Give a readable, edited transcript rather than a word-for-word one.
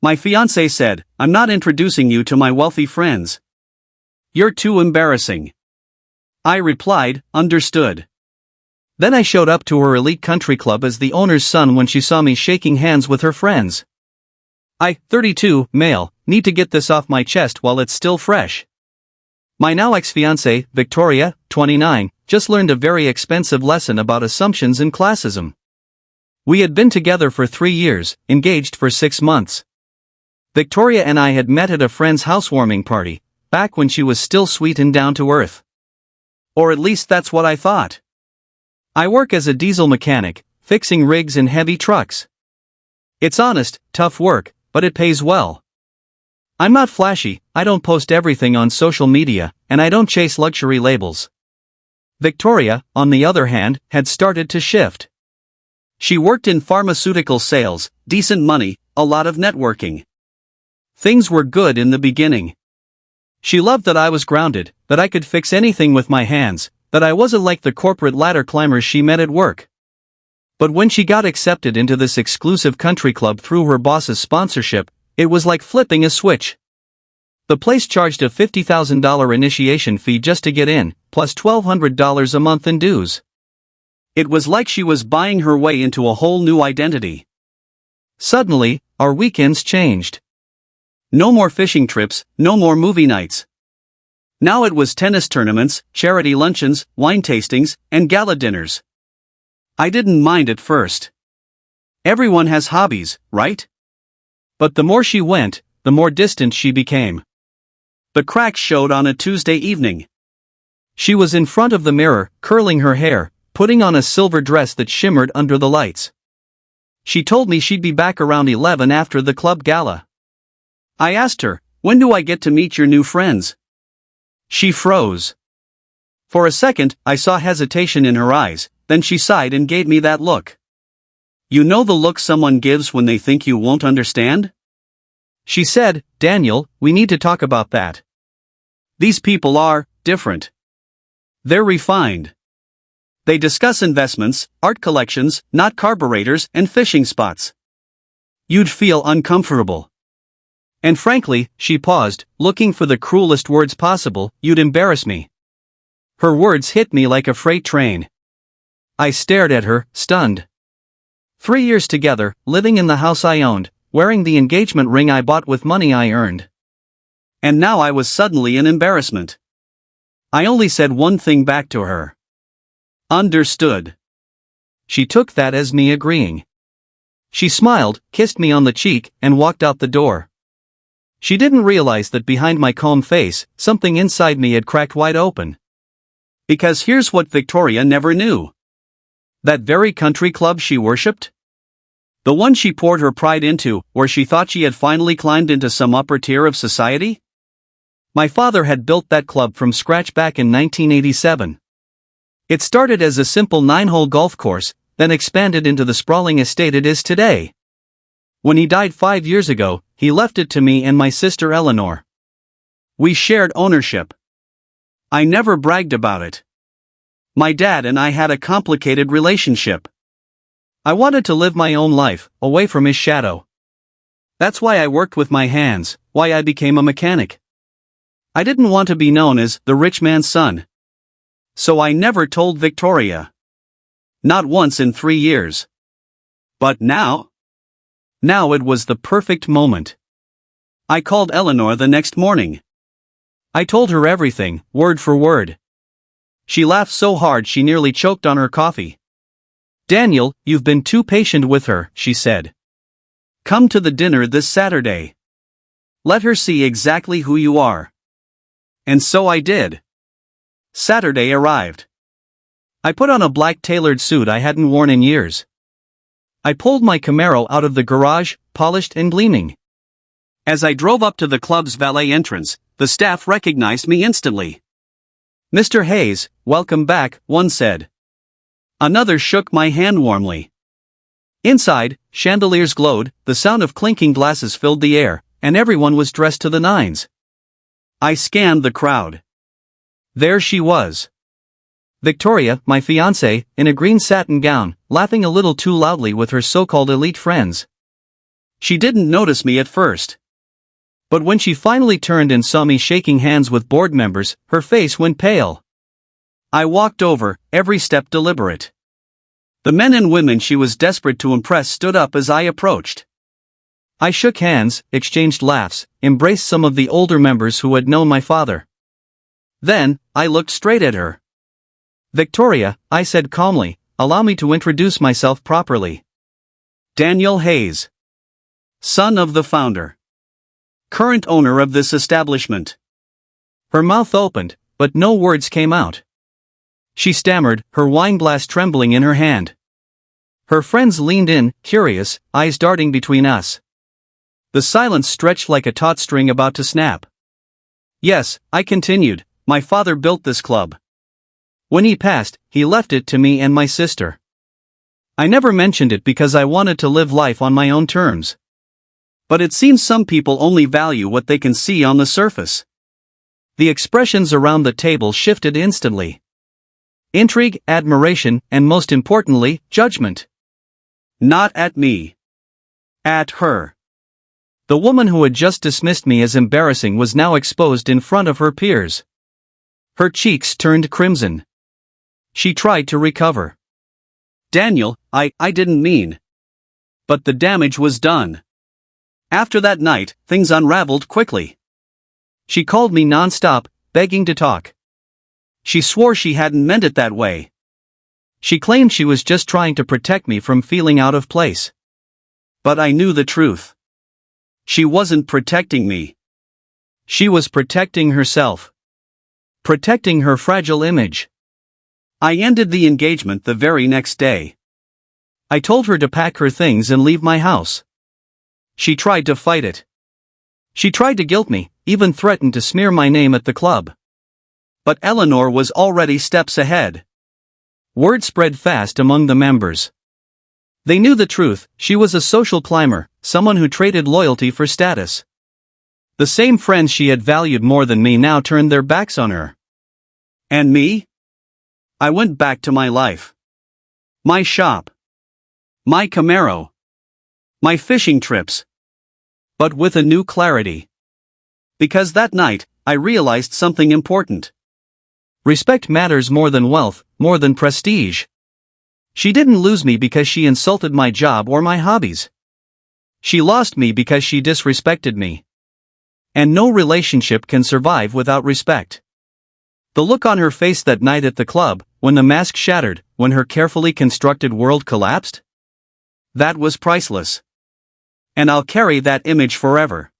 My fiancé said, "I'm not introducing you to my wealthy friends. You're too embarrassing." I replied, "Understood." Then I showed up to her elite country club as the owner's son when she saw me shaking hands with her friends. I, 32, male, need to get this off my chest while it's still fresh. My now ex-fiancée, Victoria, 29, just learned a very expensive lesson about assumptions and classism. We had been together for 3 years, engaged for 6 months. Victoria and I had met at a friend's housewarming party, back when she was still sweet and down to earth. Or at least that's what I thought. I work as a diesel mechanic, fixing rigs and heavy trucks. It's honest, tough work, but it pays well. I'm not flashy, I don't post everything on social media, and I don't chase luxury labels. Victoria, on the other hand, had started to shift. She worked in pharmaceutical sales, decent money, a lot of networking. Things were good in the beginning. She loved that I was grounded, that I could fix anything with my hands, that I wasn't like the corporate ladder climbers she met at work. But when she got accepted into this exclusive country club through her boss's sponsorship, it was like flipping a switch. The place charged a $50,000 initiation fee just to get in, plus $1,200 a month in dues. It was like she was buying her way into a whole new identity. Suddenly, our weekends changed. No more fishing trips, no more movie nights. Now it was tennis tournaments, charity luncheons, wine tastings, and gala dinners. I didn't mind at first. Everyone has hobbies, right? But the more she went, the more distant she became. The cracks showed on a Tuesday evening. She was in front of the mirror, curling her hair, putting on a silver dress that shimmered under the lights. She told me she'd be back around 11 after the club gala. I asked her, "When do I get to meet your new friends?" She froze. For a second, I saw hesitation in her eyes, then she sighed and gave me that look. "You know the look someone gives when they think you won't understand?" She said, "Daniel, we need to talk about that. These people are different. They're refined. They discuss investments, art collections, not carburetors and fishing spots. You'd feel uncomfortable. And frankly," she paused, looking for the cruelest words possible, "you'd embarrass me." Her words hit me like a freight train. I stared at her, stunned. 3 years together, living in the house I owned, wearing the engagement ring I bought with money I earned. And now I was suddenly an embarrassment. I only said one thing back to her. "Understood." She took that as me agreeing. She smiled, kissed me on the cheek, and walked out the door. She didn't realize that behind my calm face, something inside me had cracked wide open. Because here's what Victoria never knew. That very country club she worshipped? The one she poured her pride into, where she thought she had finally climbed into some upper tier of society? My father had built that club from scratch back in 1987. It started as a simple 9-hole golf course, then expanded into the sprawling estate it is today. When he died 5 years ago, he left it to me and my sister Eleanor. We shared ownership. I never bragged about it. My dad and I had a complicated relationship. I wanted to live my own life, away from his shadow. That's why I worked with my hands, why I became a mechanic. I didn't want to be known as the rich man's son. So I never told Victoria. Not once in 3 years. But now? Now it was the perfect moment. I called Eleanor the next morning. I told her everything, word for word. She laughed so hard she nearly choked on her coffee. "Daniel, you've been too patient with her," she said. "Come to the dinner this Saturday. Let her see exactly who you are." And so I did. Saturday arrived. I put on a black tailored suit I hadn't worn in years. I pulled my Camaro out of the garage, polished and gleaming. As I drove up to the club's valet entrance, the staff recognized me instantly. "Mr. Hayes, welcome back," one said. Another shook my hand warmly. Inside, chandeliers glowed, the sound of clinking glasses filled the air, and everyone was dressed to the nines. I scanned the crowd. There she was. Victoria, my fiancée, in a green satin gown, laughing a little too loudly with her so-called elite friends. She didn't notice me at first. But when she finally turned and saw me shaking hands with board members, her face went pale. I walked over, every step deliberate. The men and women she was desperate to impress stood up as I approached. I shook hands, exchanged laughs, embraced some of the older members who had known my father. Then, I looked straight at her. "Victoria," I said calmly, "allow me to introduce myself properly. Daniel Hayes. Son of the founder. Current owner of this establishment." Her mouth opened, but no words came out. She stammered, her wine glass trembling in her hand. Her friends leaned in, curious, eyes darting between us. The silence stretched like a taut string about to snap. "Yes," I continued, "my father built this club. When he passed, he left it to me and my sister. I never mentioned it because I wanted to live life on my own terms. But it seems some people only value what they can see on the surface." The expressions around the table shifted instantly. Intrigue, admiration, and most importantly, judgment. Not at me. At her. The woman who had just dismissed me as embarrassing was now exposed in front of her peers. Her cheeks turned crimson. She tried to recover. "Daniel, I didn't mean." But the damage was done. After that night, things unraveled quickly. She called me non-stop, begging to talk. She swore she hadn't meant it that way. She claimed she was just trying to protect me from feeling out of place. But I knew the truth. She wasn't protecting me. She was protecting herself. Protecting her fragile image. I ended the engagement the very next day. I told her to pack her things and leave my house. She tried to fight it. She tried to guilt me, even threatened to smear my name at the club. But Eleanor was already steps ahead. Word spread fast among the members. They knew the truth: she was a social climber, someone who traded loyalty for status. The same friends she had valued more than me now turned their backs on her. And me? I went back to my life. My shop. My Camaro. My fishing trips. But with a new clarity. Because that night, I realized something important. Respect matters more than wealth, more than prestige. She didn't lose me because she insulted my job or my hobbies. She lost me because she disrespected me. And no relationship can survive without respect. The look on her face that night at the club, when the mask shattered, when her carefully constructed world collapsed? That was priceless. And I'll carry that image forever.